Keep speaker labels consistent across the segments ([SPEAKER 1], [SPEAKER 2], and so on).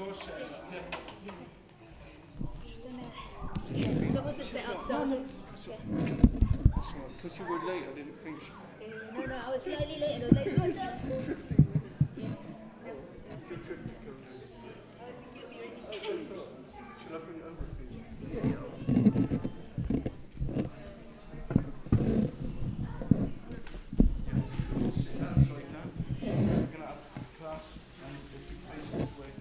[SPEAKER 1] you're setting up, yeah.
[SPEAKER 2] So what's the setup? So
[SPEAKER 1] That's all right. Because you were late, I didn't think.
[SPEAKER 2] no, I was slightly late and I was like, what's up?
[SPEAKER 1] 15 minutes.
[SPEAKER 2] Yeah.
[SPEAKER 1] If you're good to go then.
[SPEAKER 2] I was thinking it'll be ready.
[SPEAKER 1] Should I bring it over for you?
[SPEAKER 2] Yes, please.
[SPEAKER 1] Yeah. Sit outside now. We're going to have class and if you face this way.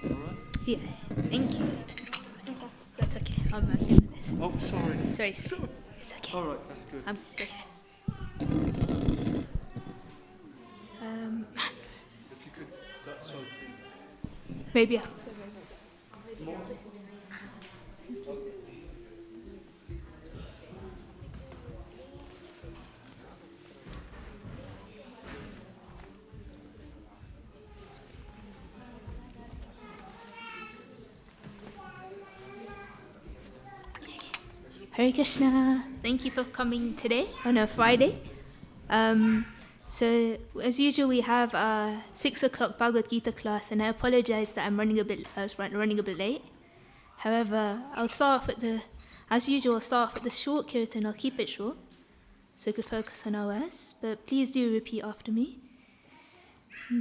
[SPEAKER 1] Alright?
[SPEAKER 2] Yeah, thank you. That's okay. I'm okay with this.
[SPEAKER 1] Oh, sorry.
[SPEAKER 2] Sorry. It's okay.
[SPEAKER 1] Alright, that's good.
[SPEAKER 2] I'm okay.
[SPEAKER 1] If you could, that side.
[SPEAKER 2] Maybe.
[SPEAKER 1] More.
[SPEAKER 2] Hare Krishna. Thank you for coming today on a Friday. So as usual, we have 6 o'clock Bhagavad Gita class, and I apologize that I was running a bit late. However, I'll start off as usual, I'll start off with the short kirtan. I'll keep it short, so we could focus on OS. But please do repeat after me.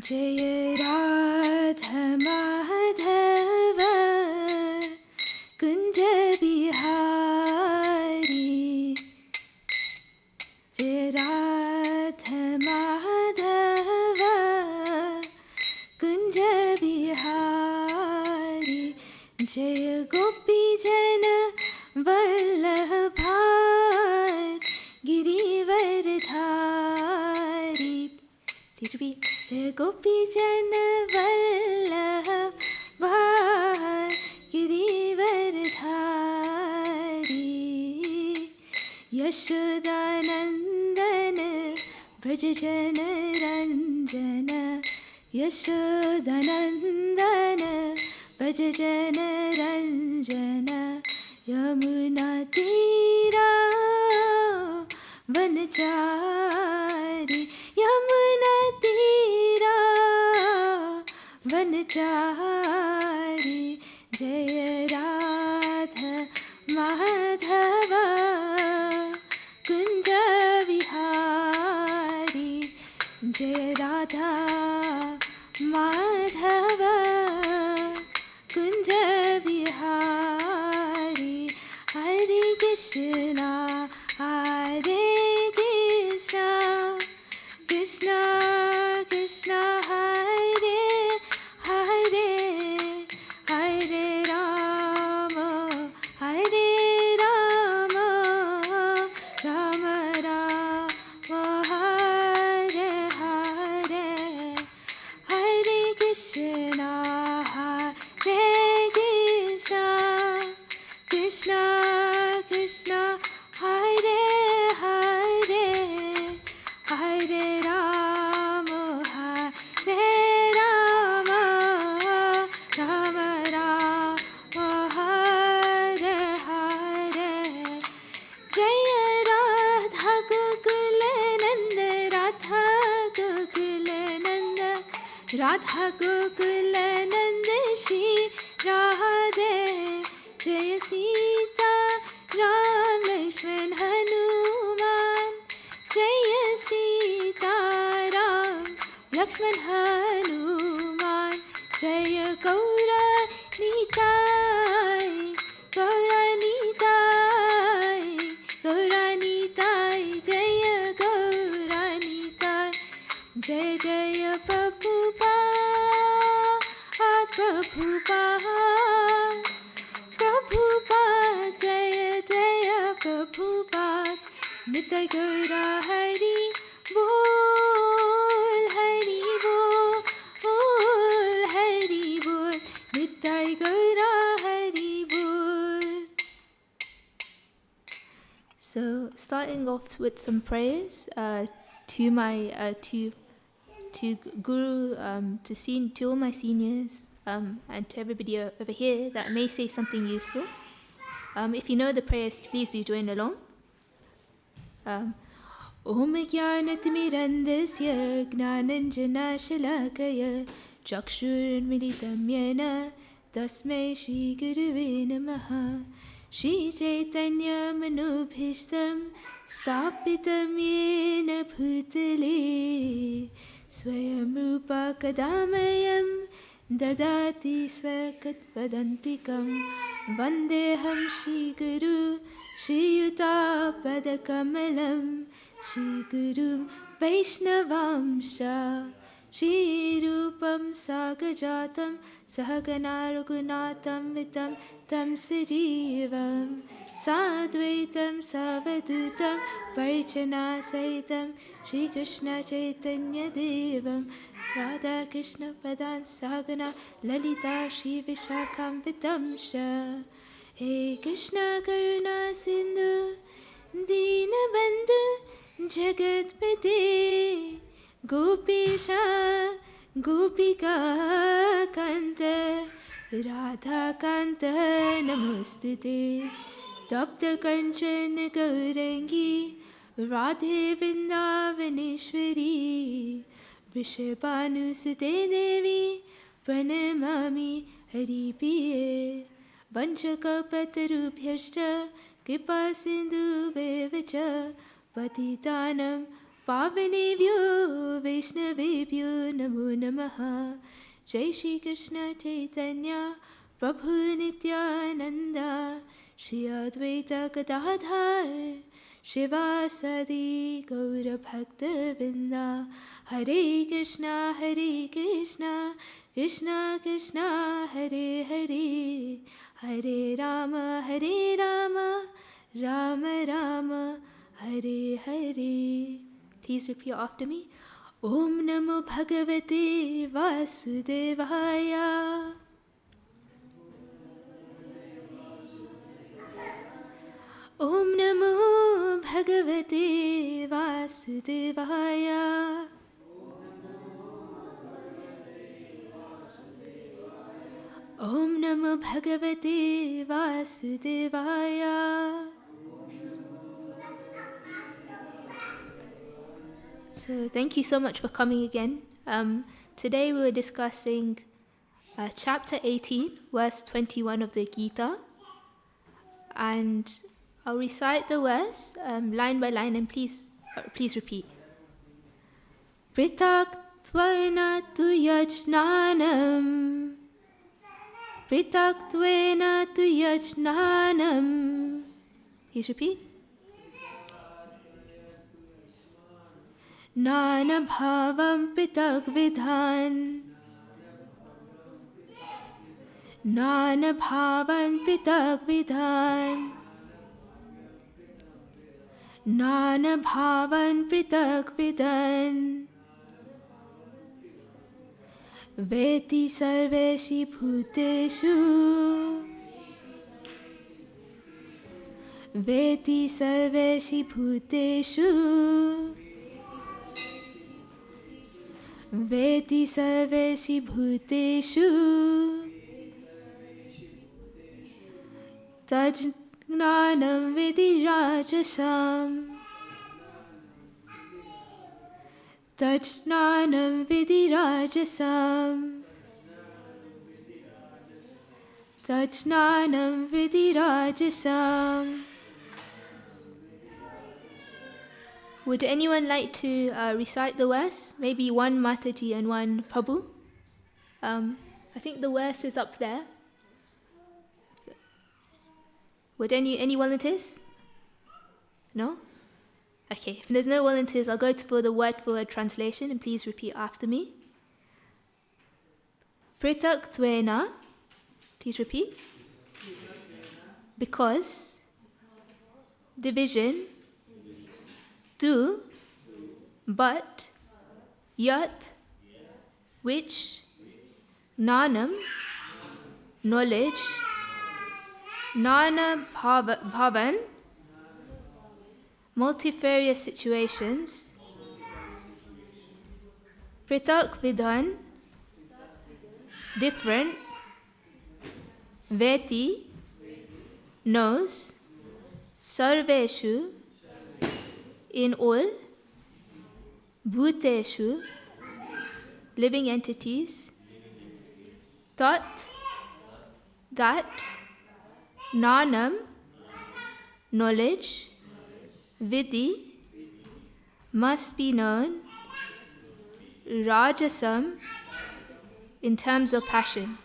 [SPEAKER 2] Jaya Radha Madhava Kunja Bihari Jaya Radha Madhava Kunja Bihari Jaya Gopi Jana Vallabhar Girivardhari. Please repeat. Jaya Gopi Jana Vallabhar Girivardhari Yashodanandana Brajajana Ranjana Yashodanandana Brajajana Ranjana Yamuna Tira Vanachari Yamuna Tira Vanachari Jaya Radha Madhava Kunja Vihari Jaya Radha Madhava Kunja Vihari Hare Krishna Hare Krishna Krishna Krishna Hare Hare Hare Rama Hare Rama Rama Rama Hare Hare Hare Krishna Hare Krishna Krishna Krishna Hare Hare Hare Rama Hare Rama Rama Rama Hare Hare Jaya Radha Gokula Nanda Radha Gokula Nanda Radha Gokula Nanda Shri Radhe Jaya Sita Ram Lakshman Hanuman Jaya Sita Ram Lakshman Hanuman Jaya Gaura Nitai Gaura Nitai Gaura Nitai Jaya Gaura Nitai Jaya Jaya Prabhupada Prabhupada Prabhupada Jaya Jaya Prabhupada Nitai Gaura Hari Bol Hari Bol Hari Bol Nitai Gaura Hari Bol. So starting off with some prayers to my to Guru, to all my seniors, and to everybody over here that may say something useful. If you know the prayers, please do join along. Om Jnanatimirandasya Gnananjanashalakaya Chakshurmilitam Yena Tasmai Shri Guruve Namaha. Shri Chaitanya Manobhishtam Stapitam Yena Bhutale Swayam Rupa Kadamayam Dadati Swakatvadantikam Vandeham Shri Guru Shri Yuta Padakamalam Shri Guru Vaishnavamsha Shri Rupam Sagajatam Sahagana Raghunatam Vitam Tam Sajivam Sadvaitam Savadutam Parichana Saitam Shri Krishna Chaitanya Devam Radha Krishna Padan Sahagana Lalita Shri Vishakam Vitamsha. Hey Krishna Karuna Sindhu Deenabandhu Jagatpate Gopisha Gopika Kanta Radha Kanta Namostute Tapta Kanchana Gaurangi Radhe Vrindavaneshwari Vrishabhanusute Devi Pranamami Haripriye Vanchakalpatarubhyascha Kripa Sindhubheva cha Patitanam Pavanebhyo Vaishnavebhyo Namo Namaha. Jai Shri Krishna Chaitanya Prabhu Nityananda Shri Advaita Gadadhar Shivasadi Gaura Bhakta Vrinda. Hare Krishna Krishna Krishna Hare Hare Hare Rama Rama Rama Hare Hare. Please repeat after me. Om Namo Bhagavate Vasudevaya. Om Namo Bhagavate Vasudevaya. Om Namo Bhagavate Vasudevaya. So thank you so much for coming again. Today we were discussing chapter 18, verse 21 of the Gita. And I'll recite the verse line by line, and please repeat. Pritaktvaina tu yajnanam. Pritaktvaina tu yajnanam. Please repeat. Nana bhavam pritak vidhan. Nana bhavan pritak vidhan. Nana bhavan pritak vidhan. Veti sarveshi bhuteshu. Veti sarveshi bhuteshu. Veti sarveshi bhuteshu. Tajnanam vidirajasam. Tajnanam vidirajasam. Tajnanam vidirajasam. Would anyone like to recite the verse? Maybe one Mataji and one Prabhu. I think the verse is up there. Would any volunteers? No? Okay, if there's no volunteers, I'll go for the word-for-word translation, and please repeat after me. Pritaktvaina, please repeat. Because, division, tu, but, yat, which, nanam, knowledge, nana bhavan, multifarious situations, pritak vidhan, different, veti, knows, sarveshu, in all, bhuteshu, living entities, tat, that, nanam, knowledge, vidhi, must be known, rajasam, in terms of passion.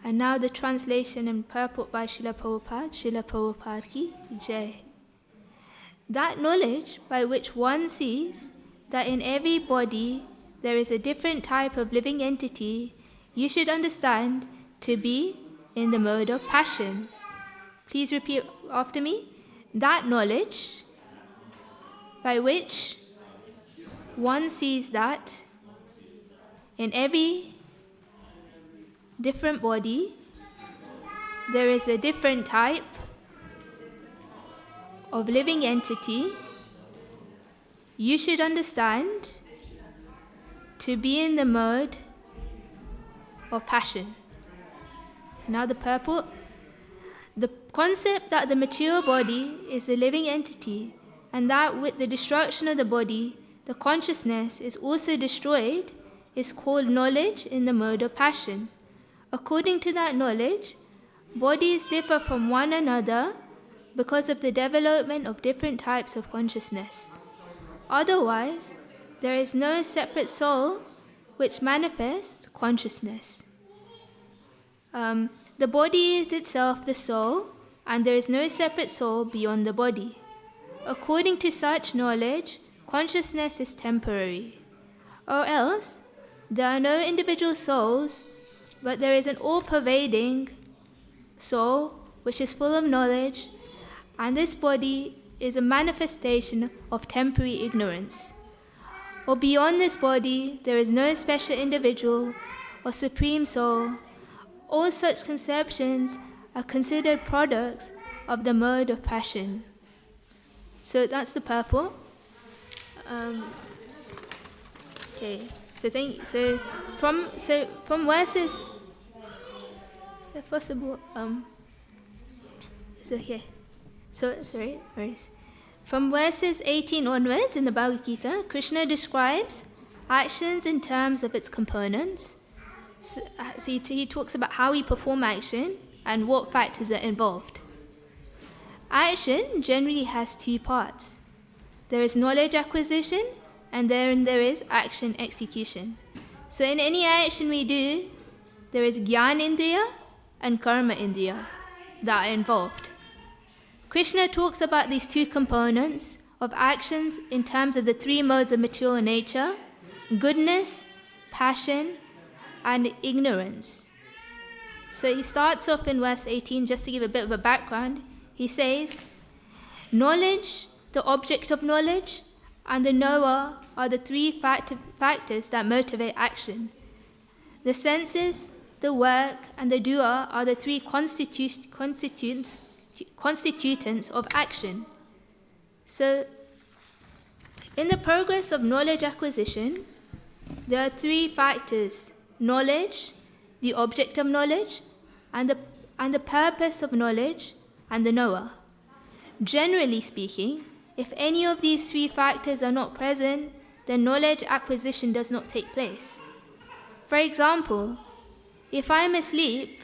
[SPEAKER 2] And now the translation and purport by Srila Prabhupada ki jai. That knowledge by which one sees that in every body there is a different type of living entity, you should understand to be in the mode of passion. Please repeat after me. That knowledge by which one sees that in every different body there is a different type of living entity, you should understand to be in the mode of passion. So now the purport. The concept that the material body is the living entity, and that with the destruction of the body, the consciousness is also destroyed, is called knowledge in the mode of passion. According to that knowledge, bodies differ from one another because of the development of different types of consciousness. Otherwise, there is no separate soul which manifests consciousness. The body is itself the soul, and there is no separate soul beyond the body. According to such knowledge, consciousness is temporary. Or else, there are no individual souls, but there is an all-pervading soul which is full of knowledge, and this body is a manifestation of temporary ignorance. Or beyond this body, there is no special individual or supreme soul. All such conceptions are considered products of the mode of passion. So that's the purport. Okay. So from verses, if possible, it's okay. From verses 18 onwards in the Bhagavad Gita, Krishna describes actions in terms of its components. So he talks about how we perform action and what factors are involved. Action generally has two parts. There is knowledge acquisition, and then there is action execution. So in any action we do, there is Jnana Indriya and Karma Indriya that are involved. Krishna talks about these two components of actions in terms of the three modes of material nature: goodness, passion, and ignorance. So he starts off in verse 18, just to give a bit of a background. He says, knowledge, the object of knowledge, and the knower are the three factors that motivate action. The senses, the work, and the doer are the three constituents of action. So, in the progress of knowledge acquisition, there are three factors: knowledge, the object of knowledge, and the purpose of knowledge, and the knower. Generally speaking, if any of these three factors are not present, then knowledge acquisition does not take place. For example, if I am asleep,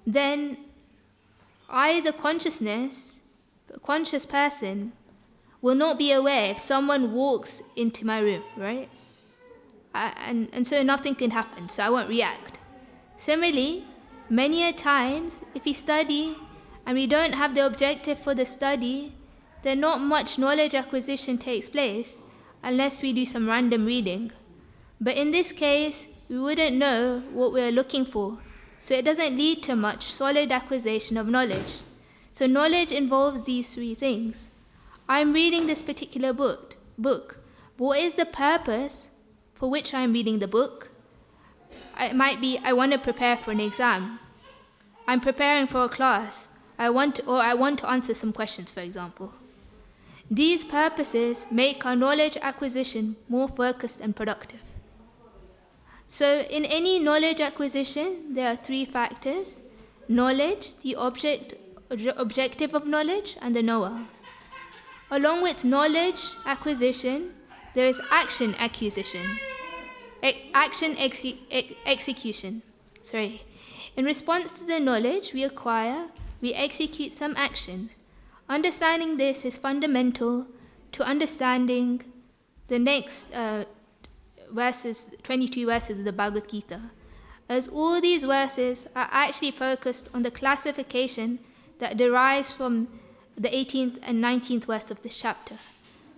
[SPEAKER 2] then I, the conscious person, will not be aware if someone walks into my room, right? And so nothing can happen, so I won't react. Similarly, many a times, if we study and we don't have the objective for the study, then not much knowledge acquisition takes place unless we do some random reading. But in this case, we wouldn't know what we're looking for, so it doesn't lead to much solid acquisition of knowledge. So knowledge involves these three things. I'm reading this particular book. What is the purpose for which I'm reading the book? It might be I want to prepare for an exam. I'm preparing for a class. I want to answer some questions, for example. These purposes make our knowledge acquisition more focused and productive. So in any knowledge acquisition, there are three factors: knowledge, the objective of knowledge, and the knower. Along with knowledge acquisition, there is action acquisition. Execution. In response to the knowledge we acquire, we execute some action. Understanding this is fundamental to understanding the next 22 verses of the Bhagavad Gita, as all these verses are actually focused on the classification that derives from the 18th and 19th verse of this chapter.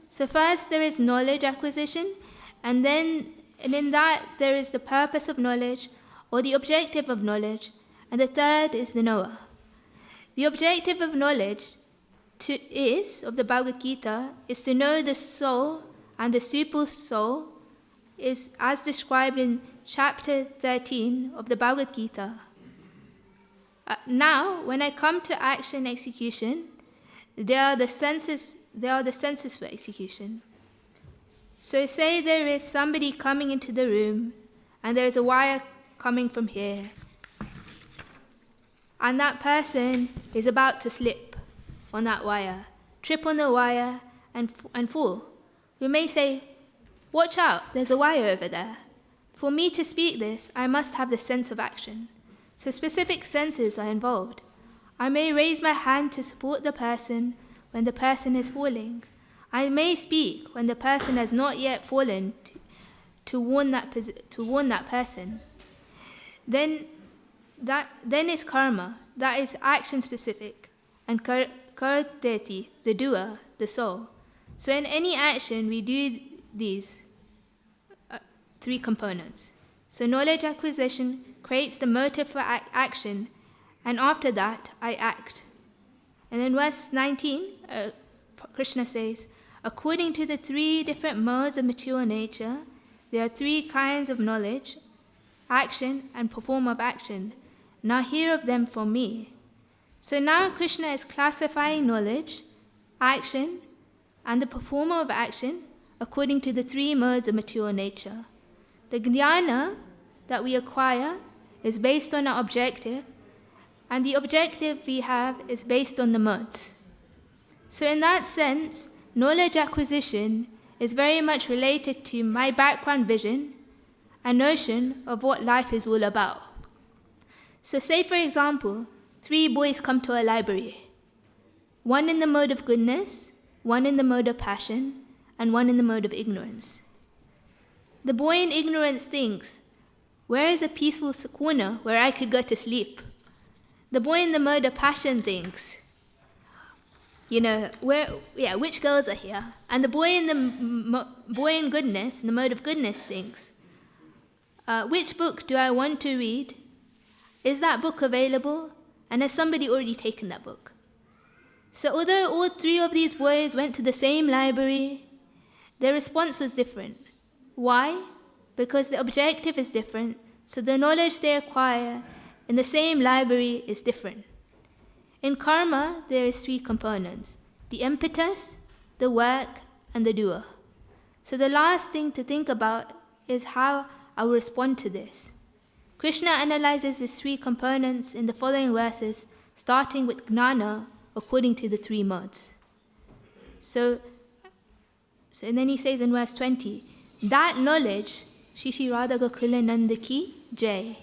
[SPEAKER 2] So first there is knowledge acquisition, and in that there is the purpose of knowledge, or the objective of knowledge, and the third is the knower. The objective of knowledge of the Bhagavad Gita is to know the soul, and the super soul is as described in chapter 13 of the Bhagavad Gita. Now, when I come to action execution, there are the senses for execution. So say there is somebody coming into the room, and there is a wire coming from here, and that person is about to slip on that wire, trip on the wire, and fall. We may say, "Watch out, there's a wire over there." For me to speak this, I must have the sense of action. So specific senses are involved. I may raise my hand to support the person when the person is falling. I may speak when the person has not yet fallen to warn that person. Then is karma, that is action specific, and karteti, the doer, the soul. So in any action we do these three components. So knowledge acquisition creates the motive for action, and after that I act. And in verse 19, Krishna says, according to the three different modes of material nature, there are three kinds of knowledge, action, and performer of action. Now hear of them from me. So now Krishna is classifying knowledge, action, and the performer of action according to the three modes of material nature. The jnana that we acquire is based on our objective, and the objective we have is based on the modes. So in that sense, knowledge acquisition is very much related to my background vision and notion of what life is all about. So say, for example, 3 boys come to a library, one in the mode of goodness, one in the mode of passion, and one in the mode of ignorance. The boy in ignorance thinks, where is a peaceful corner where I could go to sleep? The boy in the mode of passion thinks, which girls are here? And the boy in goodness, in the mode of goodness, thinks, which book do I want to read? Is that book available? And has somebody already taken that book? So although all 3 of these boys went to the same library, their response was different. Why? Because the objective is different, so the knowledge they acquire in the same library is different. In karma, there is 3 components: the impetus, the work, and the doer. So the last thing to think about is how I will respond to this. Krishna analyzes these 3 components in the following verses, starting with jnana according to the 3 modes. So and then he says in verse 20, that knowledge, Shishi Radha Gokula Nanda Ki Jai.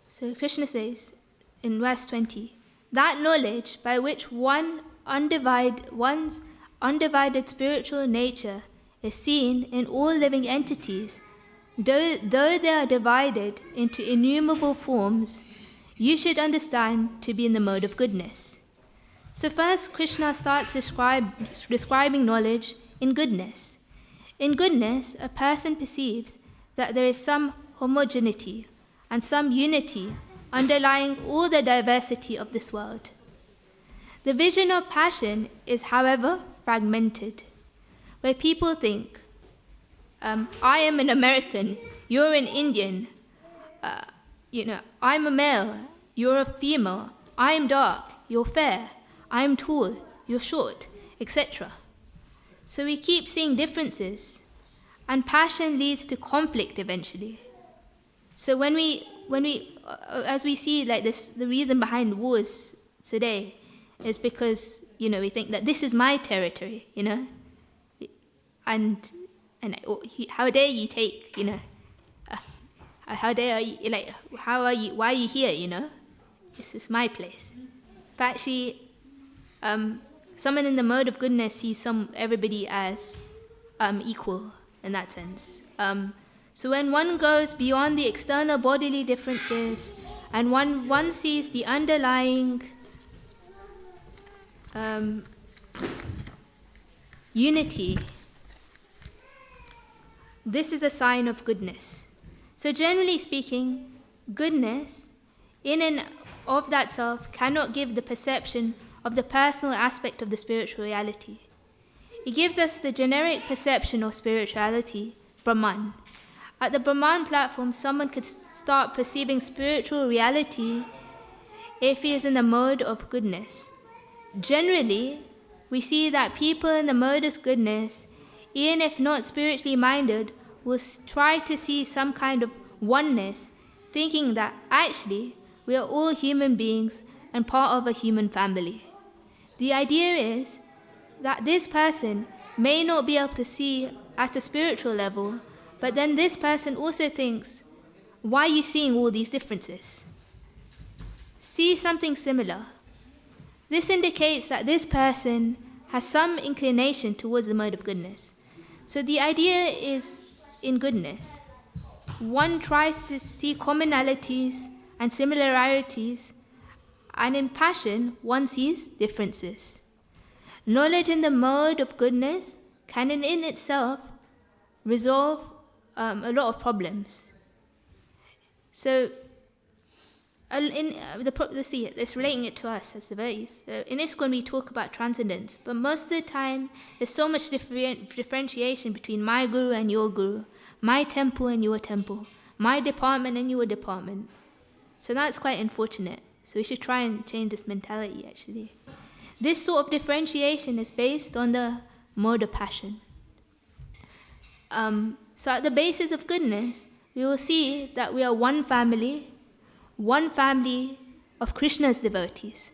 [SPEAKER 2] So Krishna says in verse 20, that knowledge by which one's undivided spiritual nature is seen in all living entities, though they are divided into innumerable forms, you should understand to be in the mode of goodness. So first, Krishna starts describing knowledge in goodness. In goodness, a person perceives that there is some homogeneity and some unity underlying all the diversity of this world. The vision of passion is, however, fragmented, where people think, I am an American, you're an Indian, I'm a male, you're a female, I'm dark, you're fair, I'm tall, you're short, etc. So we keep seeing differences, and passion leads to conflict eventually. So when we as we see like this, the reason behind wars today, is because, we think that this is my territory, and how dare you take, how dare you, like, why are you here, this is my place. But actually, someone in the mode of goodness sees everybody as equal in that sense. So when one goes beyond the external bodily differences and one sees the underlying unity, this is a sign of goodness. So generally speaking, goodness in and of that self cannot give the perception of the personal aspect of the spiritual reality. It gives us the generic perception of spirituality, Brahman. At the Brahman platform, someone could start perceiving spiritual reality if he is in the mode of goodness. Generally, we see that people in the mode of goodness, even if not spiritually minded, will try to see some kind of oneness, thinking that actually we are all human beings and part of a human family. The idea is that this person may not be able to see at a spiritual level, but then this person also thinks, why are you seeing all these differences? See something similar. This indicates that this person has some inclination towards the mode of goodness. So the idea is, in goodness, one tries to see commonalities and similarities, and in passion, one sees differences. Knowledge in the mode of goodness can in itself resolve a lot of problems. So, let's see, it's relating it to us as devotees. So in ISKCON we talk about transcendence, but most of the time there's so much differentiation between my guru and your guru, my temple and your temple, my department and your department. So that's quite unfortunate. So we should try and change this mentality, actually. This sort of differentiation is based on the mode of passion. So at the basis of goodness, we will see that we are one family of Krishna's devotees,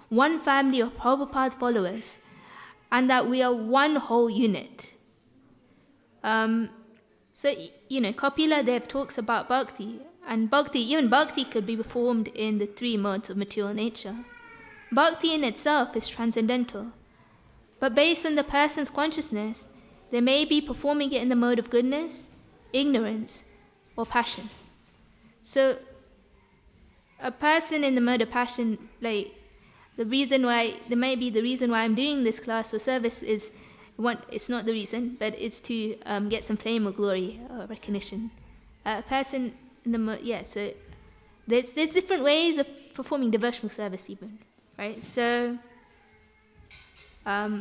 [SPEAKER 2] one family of Prabhupada's followers, and that we are one whole unit. Kapila Dev talks about bhakti, and even bhakti could be performed in the three modes of material nature. Bhakti in itself is transcendental, but based on the person's consciousness, they may be performing it in the mode of goodness, ignorance, or passion. So, a person in the mode of passion, like, the reason why I'm doing this class or service is, it's not the reason, but it's to get some fame or glory or recognition. A person in the so there's different ways of performing devotional service even, right? So as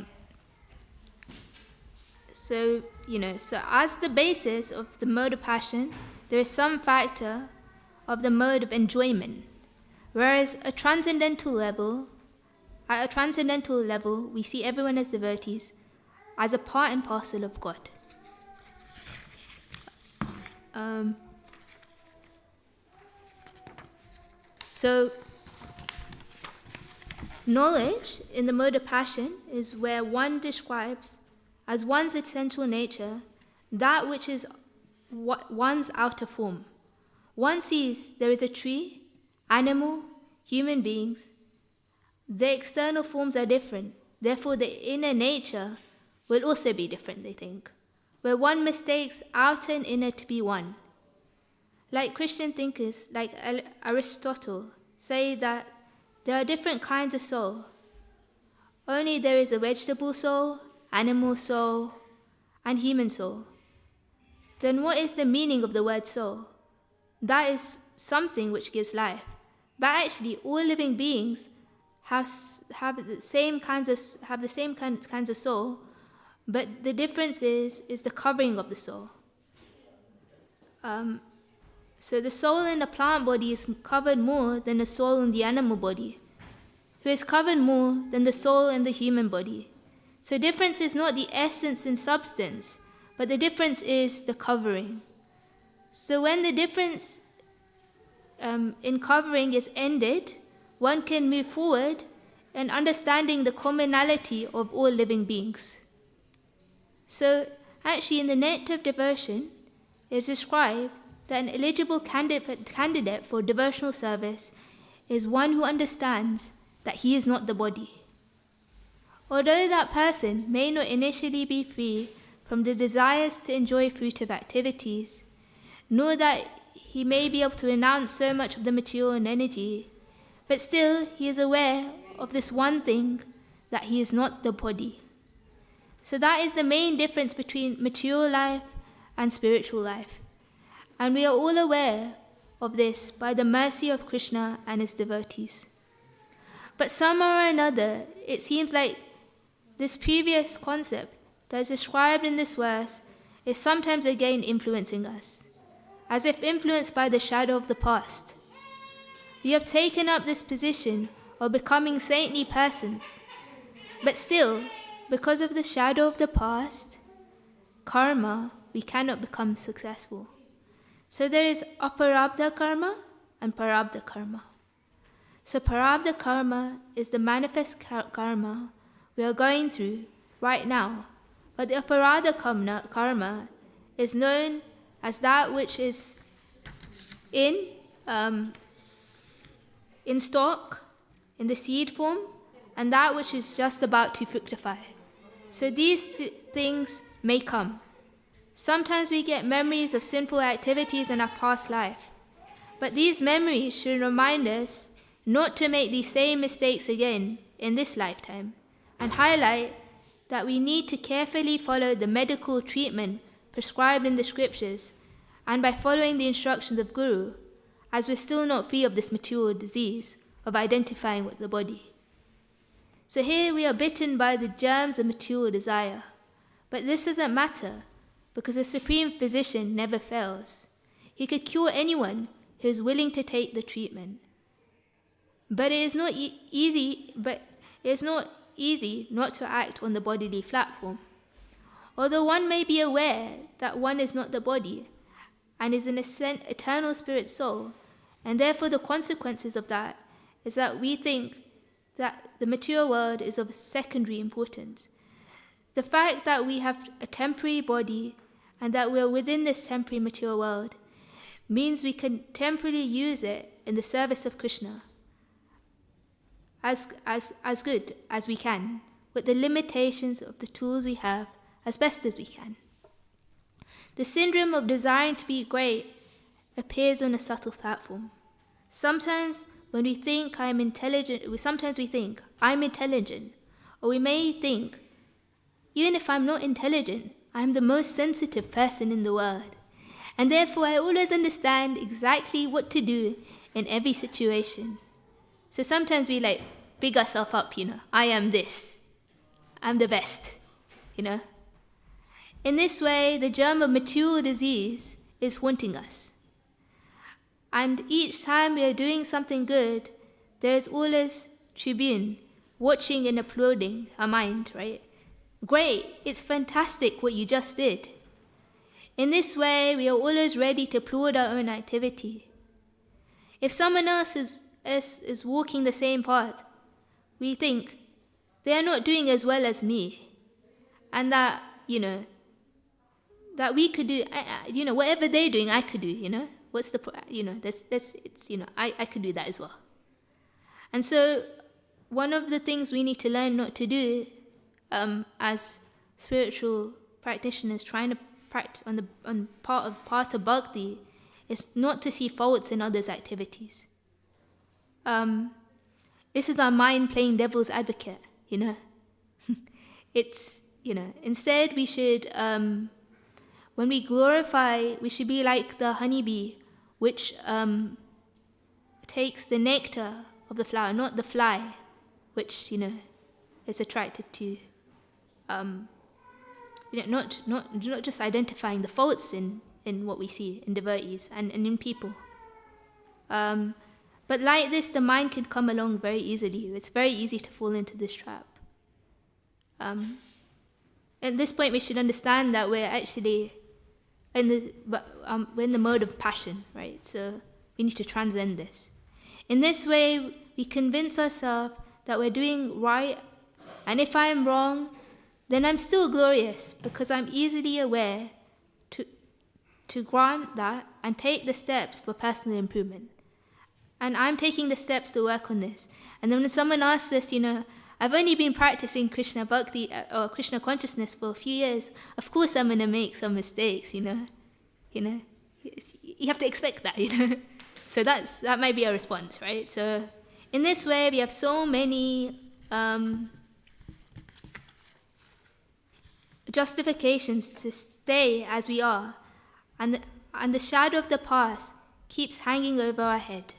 [SPEAKER 2] the basis of the mode of passion, there is some factor of the mode of enjoyment, whereas at a transcendental level, we see everyone as devotees, as a part and parcel of God. So, knowledge in the mode of passion is where one describes as one's essential nature that which is one's outer form. One sees there is a tree, animal, human beings. The external forms are different, therefore the inner nature will also be different, they think, where one mistakes outer and inner to be one. Like Christian thinkers, like Aristotle, say that there are different kinds of soul. Only there is a vegetable soul, animal soul, and human soul. Then what is the meaning of the word soul? That is something which gives life. But actually, all living beings have the same kinds of soul, but the difference is the covering of the soul. So the soul in the plant body is covered more than the soul in the animal body, who is covered more than the soul in the human body. So difference is not the essence and substance, but the difference is the covering. So when the difference in covering is ended, one can move forward and understanding the commonality of all living beings. So actually in the Net of Devotion, it is described that an eligible candidate for devotional service is one who understands that he is not the body. Although that person may not initially be free from the desires to enjoy fruitive activities, nor that he may be able to renounce so much of the material energy, but still he is aware of this one thing, that he is not the body. So that is the main difference between material life and spiritual life. And we are all aware of this by the mercy of Krishna and his devotees. But somehow or another, it seems like this previous concept that is described in this verse is sometimes again influencing us, as if influenced by the shadow of the past. We have taken up this position of becoming saintly persons, but still, because of the shadow of the past, karma, we cannot become successful. So there is aparabdha karma and parabdha karma. So parabdha karma is the manifest karma we are going through right now, but the aparabdha karma is known as that which is in stock, in the seed form, and that which is just about to fructify. So these things may come. Sometimes we get memories of sinful activities in our past life, but these memories should remind us not to make these same mistakes again in this lifetime, and highlight that we need to carefully follow the medical treatment prescribed in the scriptures, and by following the instructions of Guru, as we're still not free of this material disease of identifying with the body. So here we are bitten by the germs of material desire, but this doesn't matter, because the Supreme Physician never fails. He could cure anyone who is willing to take the treatment. But it is not easy not to act on the bodily platform. Although one may be aware that one is not the body and is an eternal spirit soul, and therefore the consequences of that is that we think that the material world is of secondary importance. The fact that we have a temporary body and that we are within this temporary material world means we can temporarily use it in the service of Krishna as good as we can, with the limitations of the tools we have, as best as we can. The syndrome of desiring to be great appears on a subtle platform. Sometimes when we think I'm intelligent, or we may think, even if I'm not intelligent, I'm the most sensitive person in the world, and therefore I always understand exactly what to do in every situation. So sometimes we big ourselves up, I am this, I'm the best, In this way, the germ of material disease is haunting us. And each time we are doing something good, there is always tribune watching and applauding our mind, right? Great, it's fantastic what you just did. In this way, we are always ready to applaud our own activity. If someone else is walking the same path, we think they are not doing as well as me, and that that we could do, whatever they're doing, I could do. What's the I could do that as well. And so, one of the things we need to learn not to do, as spiritual practitioners trying to practice on part of bhakti, is not to see faults in others' activities. This is our mind playing devil's advocate, It's, instead we should, when we glorify, we should be like the honeybee, which takes the nectar of the flower, not the fly, which, is attracted to, not just identifying the faults in what we see in devotees and in people. But like this, the mind can come along very easily. It's very easy to fall into this trap. At this point, we should understand that we're actually in the mode of passion, right? So we need to transcend this. In this way, we convince ourselves that we're doing right, and if I am wrong, then I'm still glorious because I'm easily aware to grant that and take the steps for personal improvement. And I'm taking the steps to work on this. And then when someone asks this, I've only been practicing Krishna Bhakti or Krishna consciousness for a few years. Of course I'm going to make some mistakes, You have to expect that, So that might be a response, right? So in this way, we have so many justifications to stay as we are, and the shadow of the past keeps hanging over our head.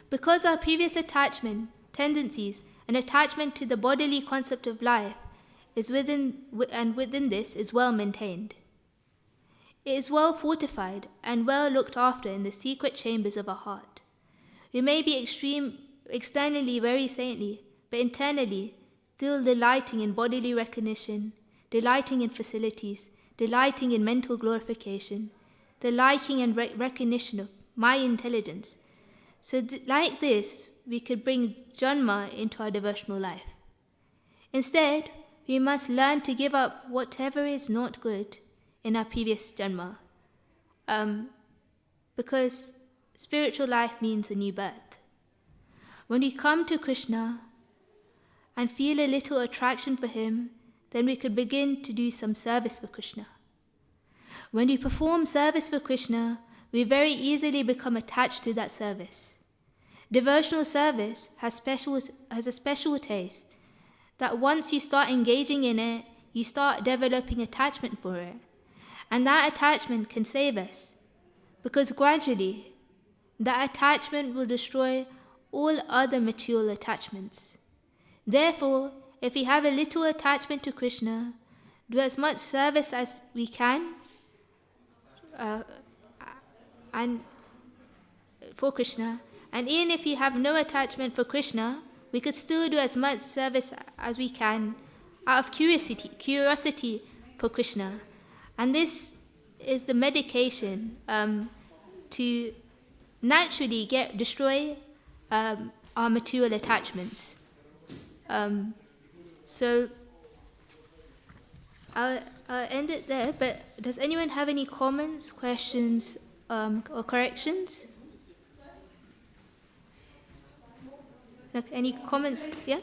[SPEAKER 2] Because our previous attachment, tendencies, and attachment to the bodily concept of life is within this is well maintained. It is well fortified and well looked after in the secret chambers of our heart. We may be externally very saintly, but internally still delighting in bodily recognition, delighting in facilities, delighting in mental glorification, delighting in recognition of my intelligence. So like this, we could bring Janma into our devotional life. Instead, we must learn to give up whatever is not good in our previous Janma. Because spiritual life means a new birth. When we come to Krishna and feel a little attraction for him, then we could begin to do some service for Krishna. When we perform service for Krishna, we very easily become attached to that service. Devotional service has a special taste that once you start engaging in it, you start developing attachment for it. And that attachment can save us, because gradually that attachment will destroy all other material attachments. Therefore, if we have a little attachment to Krishna, do as much service as we can and for Krishna. And even if we have no attachment for Krishna, we could still do as much service as we can out of curiosity for Krishna. And this is the medication to naturally destroy our material attachments. So I'll end it there, but does anyone have any comments, questions, or corrections? Like any comments? Yeah?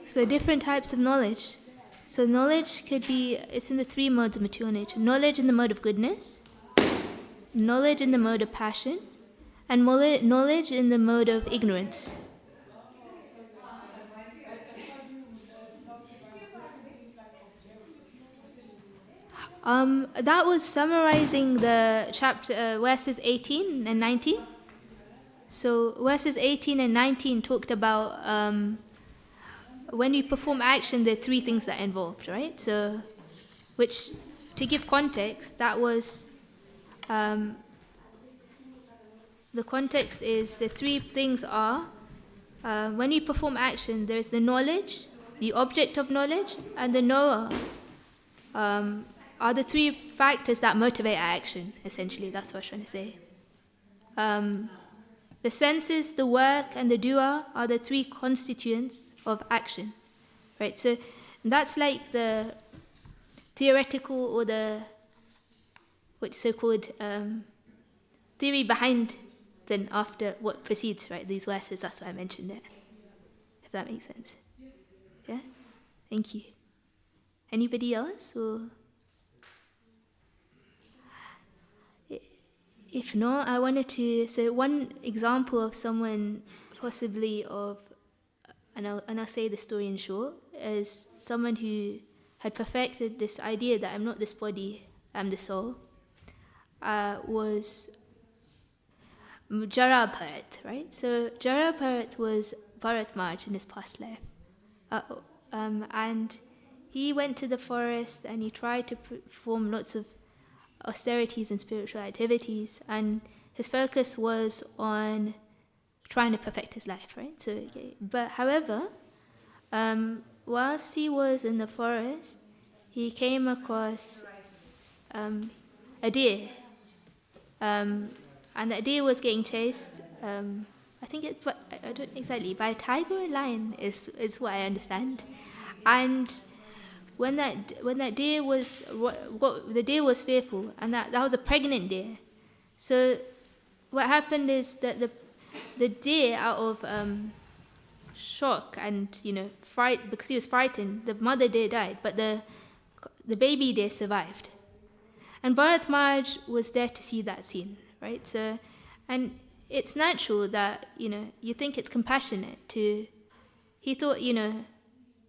[SPEAKER 2] So different types of knowledge. So knowledge it's in the three modes of material nature. Knowledge in the mode of goodness, knowledge in the mode of passion, and knowledge in the mode of ignorance. That was summarizing the chapter verses 18 and 19. So verses 18 and 19 talked about when you perform action, there are three things that are involved, right? So, which, to give context, that was the context is the three things are when you perform action, there is the knowledge, the object of knowledge, and the knower. Are the three factors that motivate our action, essentially. That's what I was trying to say. The senses, the work, and the doer are the three constituents of action, right? So that's like the theoretical or the what's so-called theory behind then after what precedes, right? These verses, that's why I mentioned it. If that makes sense. Yeah? Thank you. Anybody else? Or if not, I wanted to, so one example of someone possibly and I'll say the story in short, is someone who had perfected this idea that I'm not this body, I'm the soul, was Jara Bharat, right? So Jara Bharat was Bharat Marj in his past life. And he went to the forest and he tried to perform lots of austerities and spiritual activities, and his focus was on trying to perfect his life, right? So, but however, whilst he was in the forest, he came across a deer, and that deer was getting chased. I think I don't exactly, by a tiger or a lion is what I understand. And when that deer was the deer was fearful, and that was a pregnant deer. So what happened is that the deer, out of shock and fright, because he was frightened, the mother deer died, but the baby deer survived. And Bharat Maharaj was there to see that scene, right? So, and it's natural that you think it's compassionate to. He thought,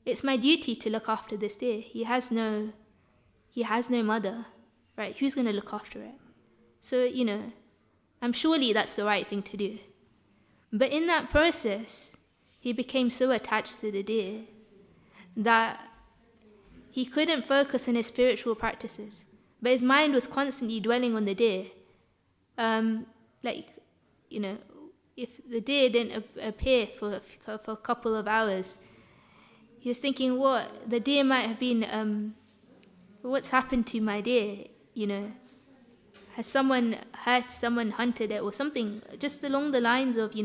[SPEAKER 2] it's my duty to look after this deer. He has no mother, right? Who's going to look after it? So, I'm surely that's the right thing to do. But in that process, he became so attached to the deer that he couldn't focus on his spiritual practices. But his mind was constantly dwelling on the deer. If the deer didn't appear for a couple of hours, he was thinking, what? The deer might have been, what's happened to my deer? Has someone hurt, someone hunted it or something? Just along the lines of,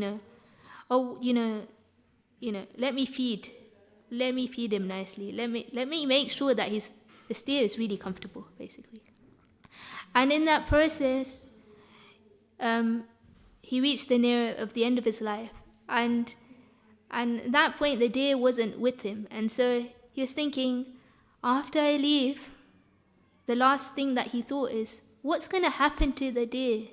[SPEAKER 2] let me feed him nicely. Let me make sure that the deer is really comfortable, basically. And in that process, he reached the end of his life, and at that point the deer wasn't with him, and so he was thinking, after I leave, the last thing that he thought is, what's going to happen to the deer?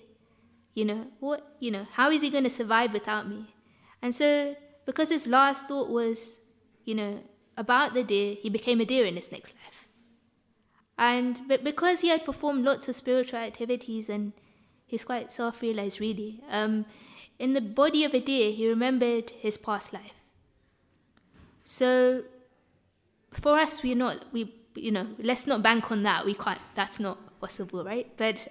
[SPEAKER 2] How is he going to survive without me? And so, because his last thought was, about the deer, he became a deer in his next life. But because he had performed lots of spiritual activities, and he's quite self-realized really, in the body of a deer, he remembered his past life. So, for us, let's not bank on that. We can't. That's not possible, right? But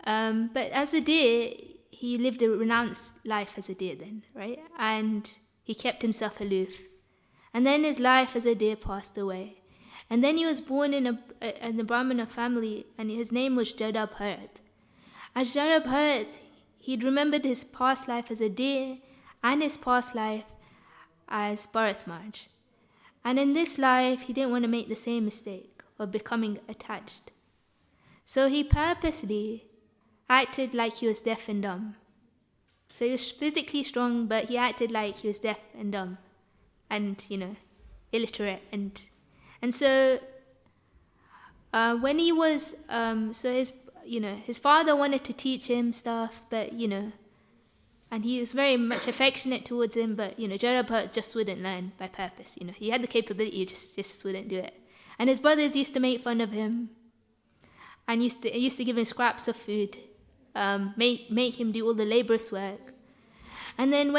[SPEAKER 2] as a deer, he lived a renounced life as a deer then, right? And he kept himself aloof. And then his life as a deer passed away. And then he was born in a Brahmana family, and his name was Jada Bharat. As Jada Bharat, he'd remembered his past life as a deer and his past life as Bharat Maharaj. And in this life, he didn't want to make the same mistake of becoming attached. So he purposely acted like he was deaf and dumb. So he was physically strong, but he acted like he was deaf and dumb and, illiterate. And so when he was, his father wanted to teach him stuff, but, and he was very much affectionate towards him, but, Jarabhat just wouldn't learn by purpose. He had the capability, he just wouldn't do it. And his brothers used to make fun of him and used to give him scraps of food, make him do all the laborious work. And then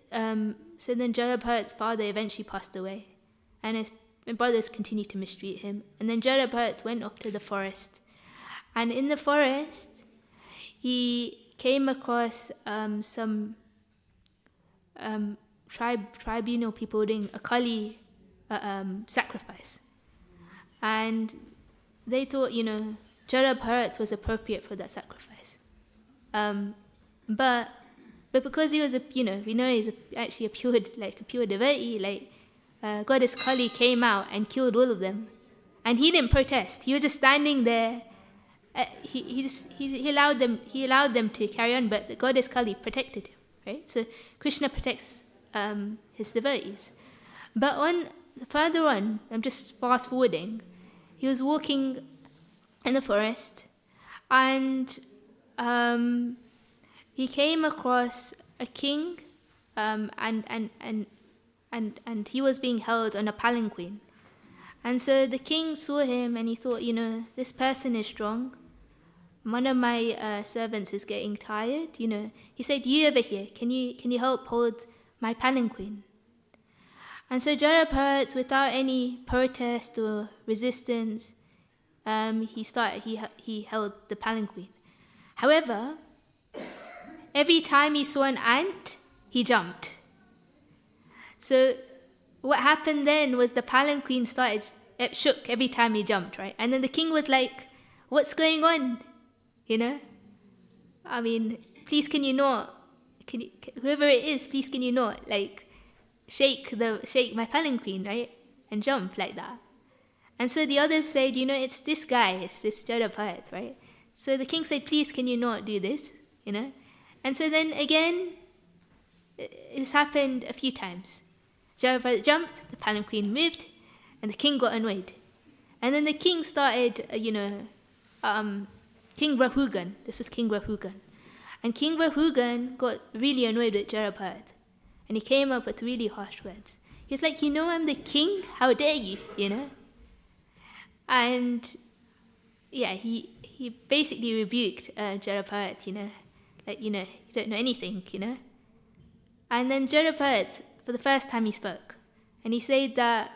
[SPEAKER 2] then Jarabhat's father eventually passed away, and his brothers continued to mistreat him. And then Jarabhat went off to the forest. And in the forest, he came across some tribunal people doing a Kali sacrifice. And they thought, Jarabhat was appropriate for that sacrifice. But because he was we know he's actually a pure devotee, Goddess Kali came out and killed all of them. And he didn't protest. He was just standing there. He allowed them to carry on, but the Goddess Kali protected him, right? So Krishna protects his devotees. But further on, I'm just fast forwarding, he was walking in the forest, and he came across a king, and he was being held on a palanquin. And so the king saw him and he thought, this person is strong. One of my servants is getting tired. He said, you over here, can you help hold my palanquin? And so Jarabhat, without any protest or resistance, he held the palanquin. However, every time he saw an ant, he jumped. So what happened then was the palanquin it shook every time he jumped, right? And then the king was like, what's going on? I mean, please can you not, whoever it is, please can you not, like, shake my palanquin, right? And jump like that. And so the others said, it's this guy, it's this Jadabhat, right? So the king said, please can you not do this, And so then again, this happened a few times. Jadabhat jumped, the palanquin moved, and the king got annoyed. And then the king started, King Rahugan. This was King Rahugan. And King Rahugan got really annoyed with Jarabhat. And he came up with really harsh words. He's like, I'm the king? How dare you, And, yeah, he basically rebuked Jarabhat, like, you don't know anything, And then Jarabhat, for the first time he spoke. And he said that,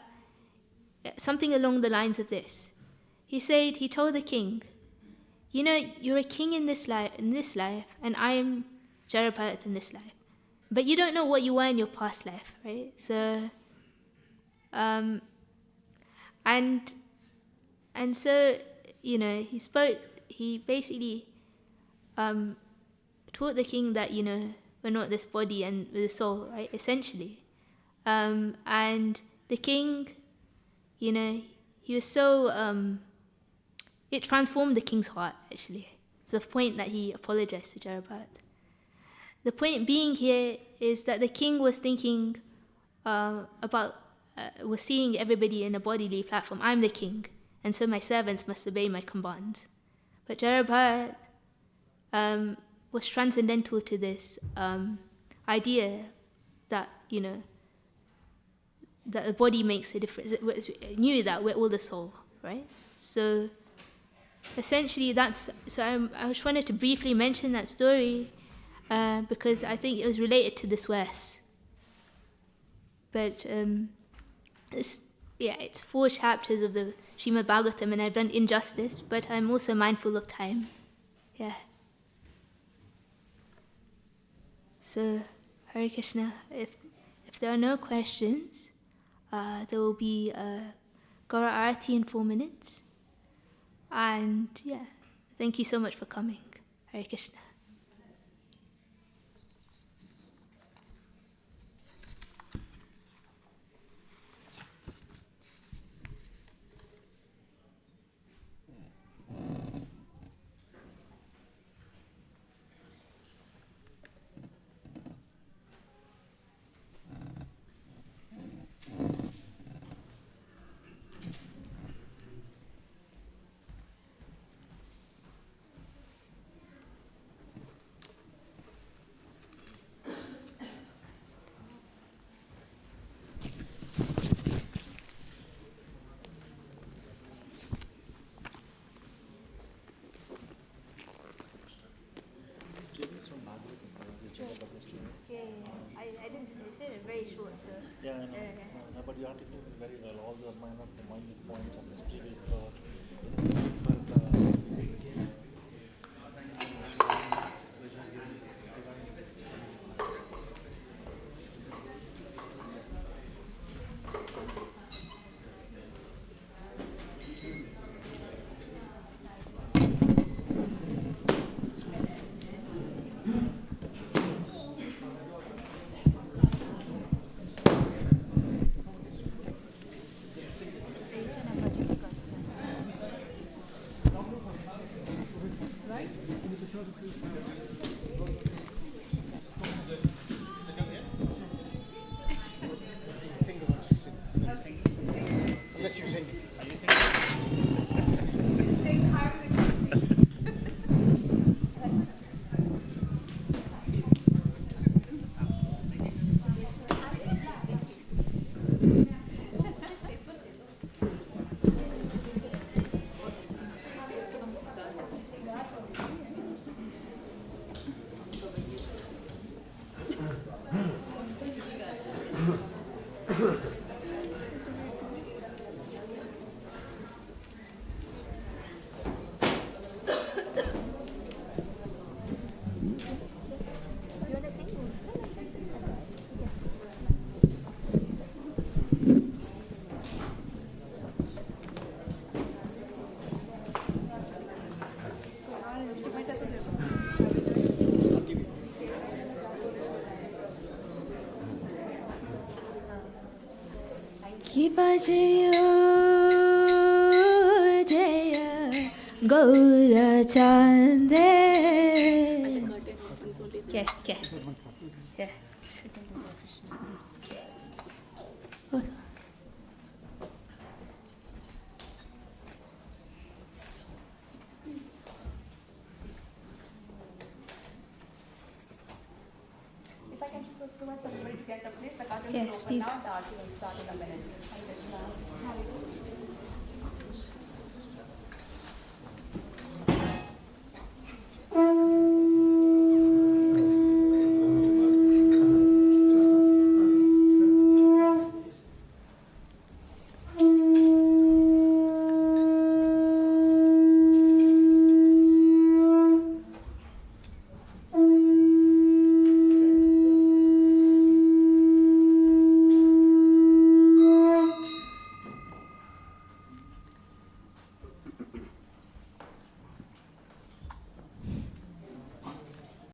[SPEAKER 2] something along the lines of this. He told the king, you're a king in this life, and I am Jarabhat in this life. But you don't know what you were in your past life, right? So, and so, he basically taught the king that, we're not this body and the soul, right? Essentially. And the king, he was so, it transformed the king's heart, actually, to the point that he apologized to Jarabhat. The point being here is that the king was thinking was seeing everybody in a bodily platform. I'm the king, and so my servants must obey my commands. But Jarabhat was transcendental to this idea that, that the body makes a difference. It knew that we're all the soul, right? So essentially I just wanted to briefly mention that story because I think it was related to this verse. But it's 4 chapters of the Srimad Bhagavatam, and I've done injustice, but I'm also mindful of time. Yeah. So, Hare Krishna, if there are no questions, there will be Gaura Arati in 4 minutes. And yeah, thank you so much for coming. Hare Krishna. I didn't say it's very short, so.
[SPEAKER 3] Yeah, I know. But you articulated very well all the minor points on this previous
[SPEAKER 2] Kipajayo Jaya Gaura Chande. Okay, okay. Yeah. Oh.
[SPEAKER 4] If I can request somebody to get up, please, the curtain
[SPEAKER 2] Yes,
[SPEAKER 4] will open
[SPEAKER 2] please.
[SPEAKER 4] now, the arti will start in a minute. Hare Krishna.